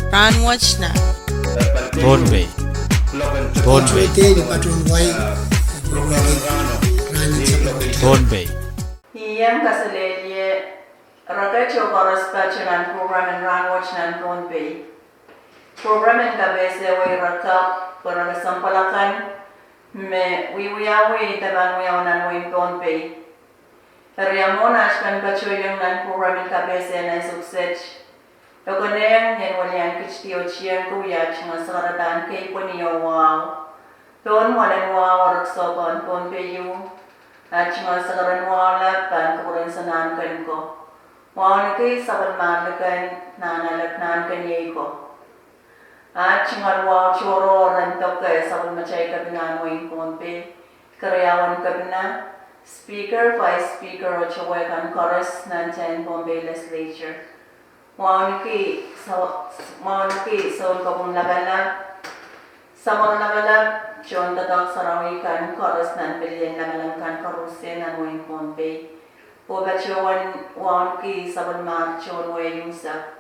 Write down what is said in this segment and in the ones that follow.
Rahnwet na Pohnpei Pohnpei Yang kasalelye rakacho koros pachunan program in Rahnwet na Pohnpei. Program in kabese way rakap para sampalakan me wiyawi taban wiyawan way Pohnpei. Riamona ashkan pachoyang nan program in kabese na success. Lokoneng yan walian kichtiyo chiyang kuya chunga sakaratan kay poniyo wow. Ton walan wow raksopan Pohnpei yu. At chunga sakaran wow lapan kapuran sanan kan ko. Wow na kay sabal malakan nanalaknan kanyay ko. At chunga wow choro rantok kay sabal machay kabinan wing Pohnpei. Karyawan kabina. Speaker, Vice Speaker o chawekan chorus nantiyan Pohnpei Legislature. Mauniki son kapung lagalap samon lagalap John tatak sarawi kan chorus nan billion lagalang kan karusin nan wing Pohnpei obachuan waunki sabon mat John way yusa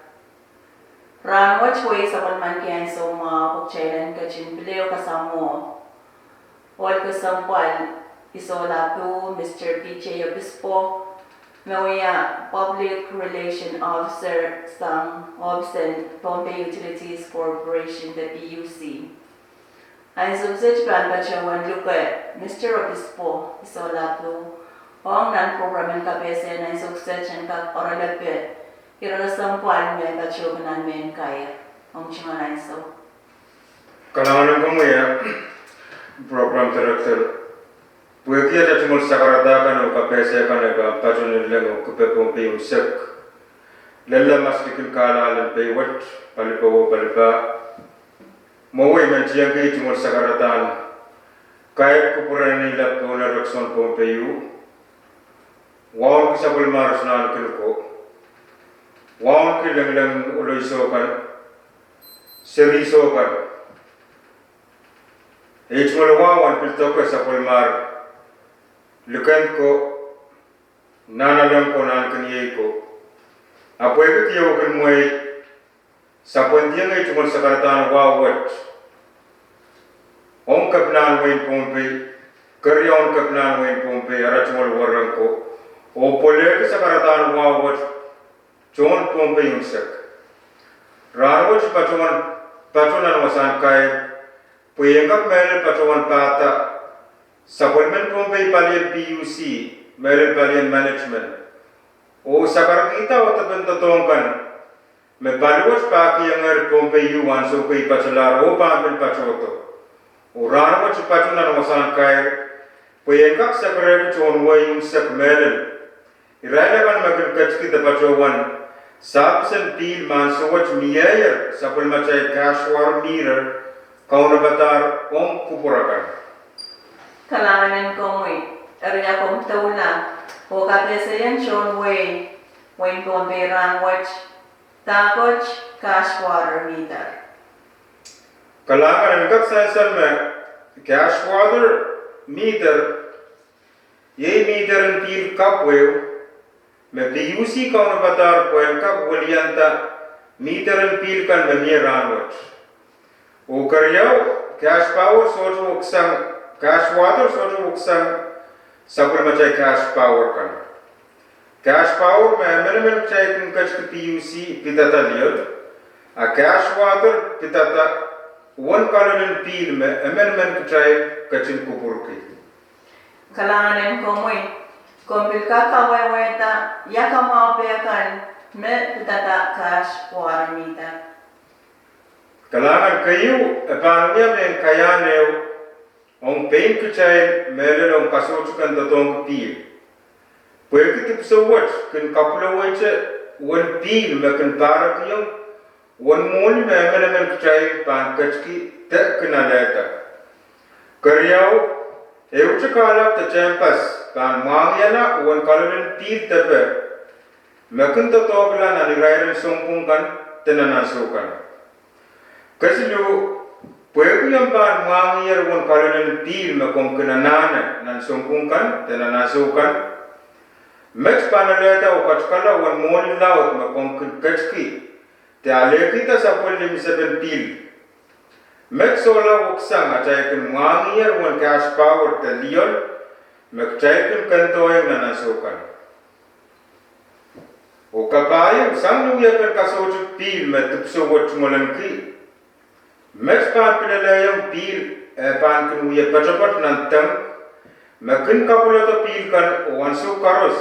Rahnwet way sabon man kian so ma pokchailan kachin bileo kasamo wal kasampal isola tu Mr. PJ Obispo Mawaya Public Relation Officer Sang Obsen Pohnpei Utilities Corporation, the PUC. Ang subsage ban bachawan lupa Mr. Obispo isolaplo ang non-program kapese na subsage ang oralapit irasang puan me bachawanan men kaya ang chingalan so. Kalangan ko ya program director Puekia da tumul sakarata kan ka pese kan ga patron lengo ko pe Pohnpei usek lella mastikil kala lan pe wat palpo palpa mowe men tiang ke tumul sakarata kai ko purani la ko na rakson Pohnpei u waw ki sabul marasnan kin ko waw ki leng uloi so kan seri so kan tumul wawan pil to ko sabul mar Lukan ko nanalang ko nan kanyay ko. Apoy ko tiyaw kan mo'y sa puntiyang ay tumul sa karatan wawat. Om kapnan wain Pohnpei, karyaon kapnan wain Pohnpei, ara tumul warang ko. O polek sa karatan wawat, John Pohnpei yunsak. Rahnwet patunan wasan kay, puyengkap mel patuan pata, Supplement Pohnpei Palian PUC, Merit Palian Management. O sakar kita o tapen totongkan. Me paluwas paki yang er Pohnpei yuan so kay pachalar o pampin pachoto. O Rahnwet patunan wasan kay puyengkak sakar John way yung sak melel. Irailakan makin kachki da pachowan. Sabsen pil man so wach miyayer sapul machay cashwar mirror kauna batar om kupurakan. Kalanganan ko mo'y area kong tauna o kapese yan John way wing Pohnpei Rahnwet takot cash water meter. Kalanganan kaksasan me cash water meter ye meter en pil kapwew me PUC kauna batar kwen kap walianta meter en pil kan me Rahnwet. O karyaw cash power sojo uksang Cash water sojo uksang sabul macay cash power kan. Cash power me macay kung kach PUC pitata liyod. A cash water pitata one kalonin pil me kacay kachin kupurki. Kalanganan ko mo'y kumpil kakawaweta yakamapekan me pitata cash water meter. Kalangan kayo panuya men kayanew Om pain kacay melel om kasuchukan datong pil. Pwede tip sa watch kan kapula wacha one pil me kan parak yung one moli me kacay pan kachki te kanaleta. Karyaw eucha kalap ta champas pan mangyana one kalonin pil tepe me kan tatogla na nirairan sumpung kan tenanasukan. Kasi lu Pueku yang pan mangir won kalonin pil me kong kenanana nan sumpungkan tenanasukan. Mex panaleta o kachkala won moni laut me kong kachki te alekita sapol lim seven pil. Mek sola woksang achaikin mangir wan cash power te lion mek chaikin kantoy na nasukan. O kapayo sang nuya kan kasojuk pil met tupso wat molanki. Mek pa pilalayang pil pan kun nuya pachapat nantang mekin kapula to pil kan wansu karos.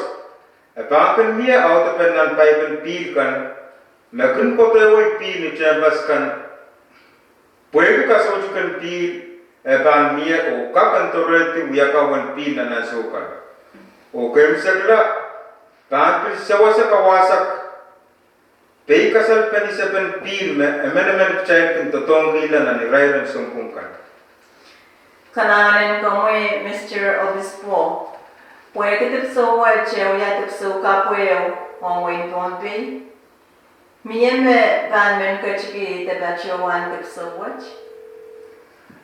Pan mia auto pen nan paipen pil kan mekin kote woi pil ni chambas kan puede kasojuk kan pil pan mia o kakan toreti uya kawan pil na nasukan. O kemsakla Tampil sawasa kawasak pei kasal penisapen pil me emenemen chain kin totong gila na ni rairan sumpungkan. Kananen komoy Mr. Obispo. Puede tipso wa cheo ya tipso kapueo on win Pohnpei. Mieme van men kachiki te bacho wan tipso watch.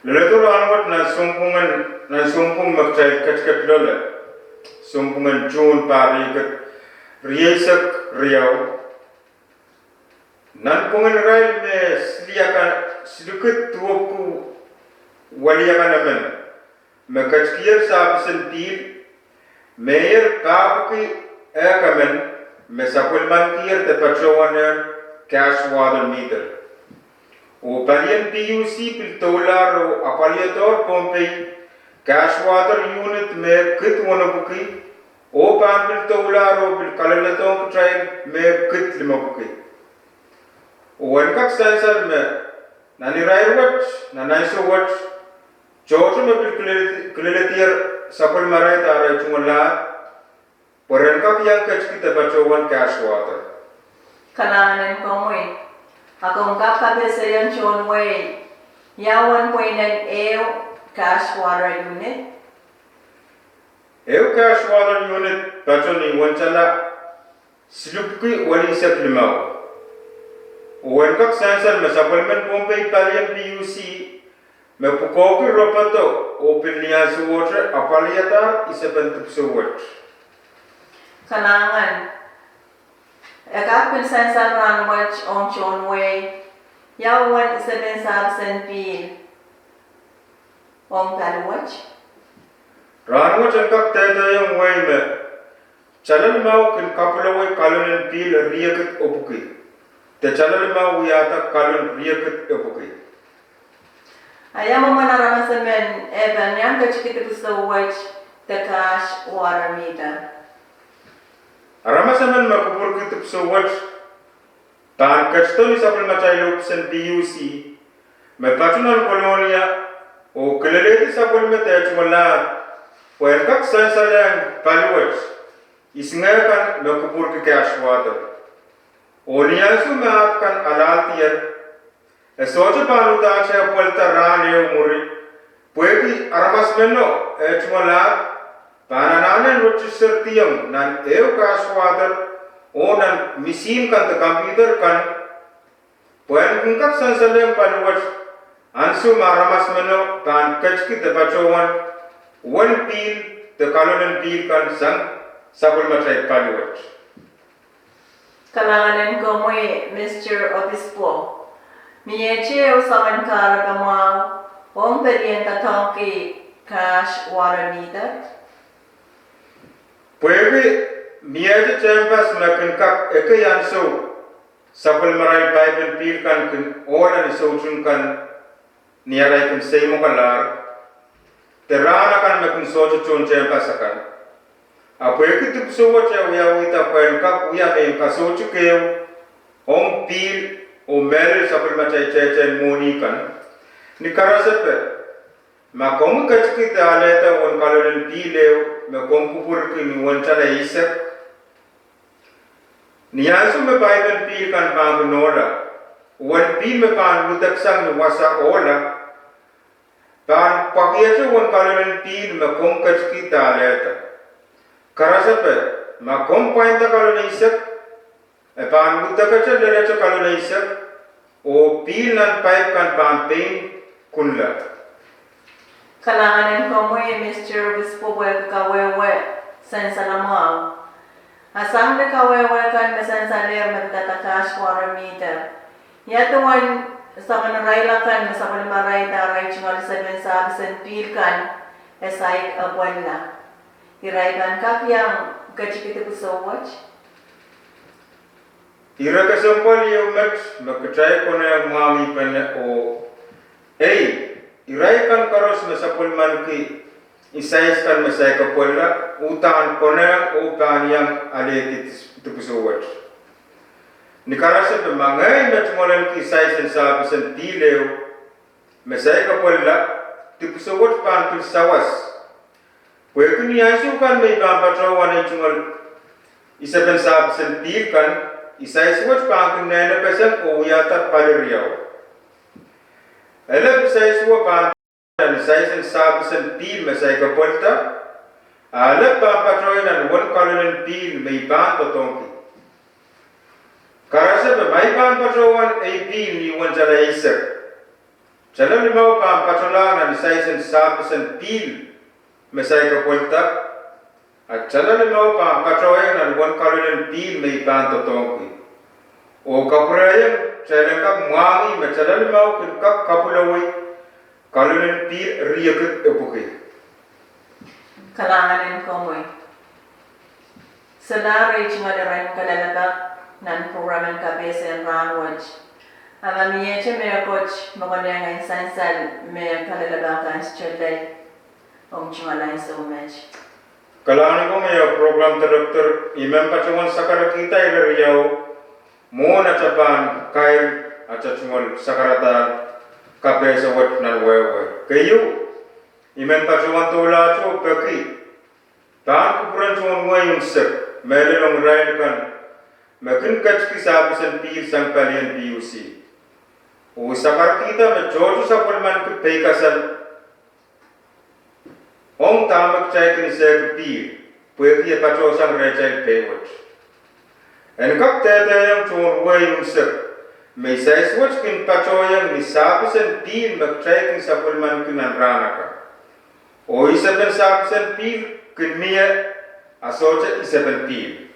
Leleto Rahnwet na sumpung makchai kachkat lola. Sumpungan June pari kat Riesak riau nan pungan rail me sliakan sedikit tuaku waliakan amen me kachkier sabsen pil meyer kabuki ekamen me sapul mankier te patrowaner cash water meter o palien PUC pil tolar o apaliator Pohnpei cash water unit me kit wanabuki O pampil tola ro bil kalalatong train me kit limabuki. O wankak sensor me nani rairwat na naiso wat chocho me bil kileletier sapul marai tarai chungala porenkak yang kachkita bachowan cash water. Kananen komoy. Akong kakabesayan chonway. Yawan poinan cash water unit. Eu cash water unit patoni wanchala silupki walisak limau. Wankak sensor me supplement Pohnpei Italian PUC me pukoki ropato open liasu water apaliata isaben tupso wat. Kanangan. Ekapin sensor Rahnwet on chonway. Yawan isaben sabsen pil. On kalwach. Rahnwet engkak tete yang way me chalal mau kin kapula way kalunin pil riakit opuki. Te chalal mau yata kalun riakit opuki. Ayam manaramasamen eben yang kachkita gusto watch the cash water meter. Aramasamen makubur kitip so watch tan kachto ni sapul machay lupsen PUC me patunal kolonia o keleleti sapul me techwala Wankak sensalang paluwat isngakan makubur ke cash water. Oniasu maatkan alaltian esoje panuta cha polta rane umuri pueki aramas menno echmala panananen rochisertiam nan cash water onan machine kan computer kan wankak sensalang paluwat ansu maramas menno pan kachki tepachowan One peel, the kalonan peel kan sang sabul matay paluwat. Kalanganin ko mo'y Mr. Obispo. Miyeche o saman karagamaw o perienta tongki cash water meter. Pwede miyeche chambas makin kak ekayan so sabul maray pipe peel kan kin ola ni sochun kan niyaray kin semo kalar. Terana kan makin socho chon chambas akan. Apoi tup suwa cha uya uita paen kap uya me ka sochu keu om pil o mere sapul macai cece moni kan ni karasepe ma kom kachki ta aleta on kaloren pileu me kom kupur ki ni wanchala isak ni asu me paiben pil kan pang nora wan pil me pan utak sang ni wasa ola pan pakiacho on kaloren pil me kom kachki ta aleta Karasape, ma kompain ta kalau naisak, pan buta kaca lele ca kalau naisak, o pil nan pipe kan Pohnpei kunla. Kalanganin ko mo Mr. Obispo buhay kawewe sensa lamang. Asang de kawewe kan mesensa ler magtata cash water meter. Yatuan sa manarailakan sa palimaray taray chingal 7 sabisan pilkan esay abuan na. Iraiban kakyang kachikita pusawach. Ira kasampal yung makatay ko na yung mami pa na o iray kan karos na sa pulman ki isayas kan masay kapula utaan ko na yung upan yung aletit tupusawach. Ni karasa pa mangay na tumulan ki isayas ang sabi sa tilew masay kapula tupusawach pa ang sawas. Pwede ko niya isukan may pampatrawan na tumal isa kan sabi sa tilkan isayas pangkin na pesan o yata paliriyaw. Alam isayas pangkin isayas sabi sa pil masay kapulta. Alam pampatroy na one kalonin pil may banto tongki. Karasa ba may pampatrowan ay pil ni one jala isak. Jala limaw pampatrolang na isayas sabi sa pil masay kapulta. At jala limaw pampatroy na one kalonin pil may banto tongki. O kapurayang jala kap muangi ma jala limaw kap kapulaway kalonin pil riyakit epuki. Kalanganin ko mo sa laray chingalaran kalalabak nan programan kabesa en Rahnwet. Amamiye che me coach magonang sansal me kalalabakan chelay chingalain sa umech. Kalanganin ko may program director imam patungan sakara kita ilariyaw mo na chapan kail at chungal sakaratan kabesa wat nan wewe. Kayo imam patungan tula cho peki tan kupuran chungal yung sek melelong rail kan makin kach ki sabisan pil sang kalian PUC. O sakar kita me jojo sa pulman ki pekasal Ong tamak chay kin sek pil pwede pacho sang rechay pewat. En kap tete yang chon way yung sek may sais watch kin pacho yang ni sabisan pil mak chay kin sa pulman kin an ranaka. O isaben sabisan pil kin miya asocha isaben pil.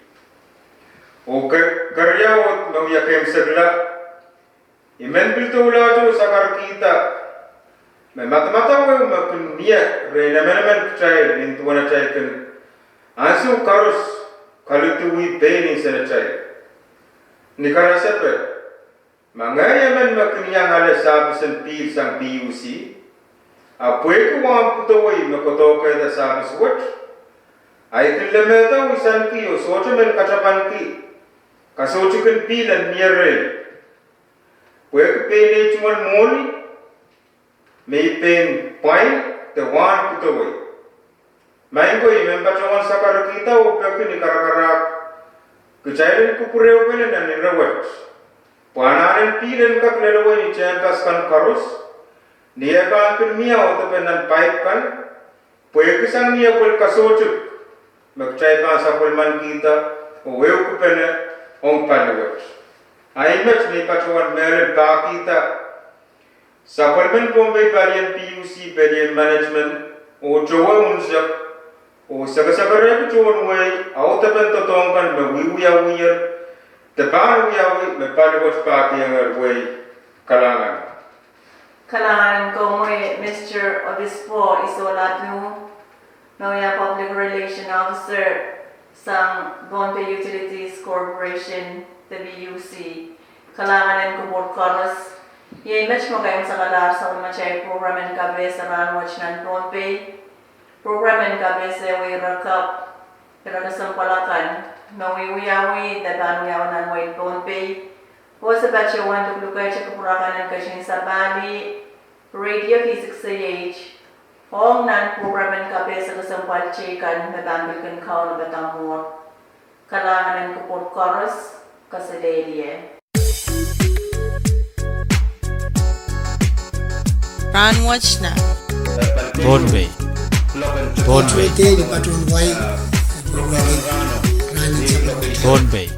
O karyawat mawyakem segla imen bilto ulajo sakar kita मैं मत-मता वो मकुनिया रेनमेंट चाहिए निंतुवाना चाहिए कि आंसू करुस कलितु हुई बेनी से न चाहिए निकाला से पे मंगाया मैं मकुनिया हाले साबिसन पीर संग PUC अपुए को वहाँ पुतो वही मकुतो के द साबिस वट आई किल्ले में तो विसन की ओ सोचो में कचपन की कसोचु किन पीलन नियर रे पुए को पेने चुमन मोली may pen point the one put away. Main ko imem pachawan sakar kita o peki ni karakara kechailen kupure o pene na nirawat. Panaren pilen kak lelawai ni chantas kan karus niya kan pin miya o to penan pipe kan pwede sang niya pol kasochuk magchay pa sa pulman kita o weo ko pene ong palawat. Ay match ni pachawan mele pa kita sa Pohnpei Pohnpei Palian PUC Palian Management o jowa unsak o sagasagara ko jowa way autapen totongkan mawiwiawiyar tepan wiyawi mapalawat pati ang way kalangan. Kalangan ko mo Mr. Obispo Isolatnu Noya Public Relation Officer sa Pohnpei Utilities Corporation the BUC. Kalangan ko board karas Ye match mo kayo sa kalar sa machay program and kabe sa Rahnwet ng Pohnpei. Program and kabe sa way rakap sa palakan mawiwiyawi dadan yaw ng way Pohnpei. O sa batch 1 tuklukay sa kapurakan ng kasing sa Bali Radio Meter6822 Hong nan program and kabe sa kasampal chikan na dambil kan kao na batang mo. Kalangan ng kupot chorus kasadeliye. Rahnwet na Pohnpei Pohnpei Pohnpei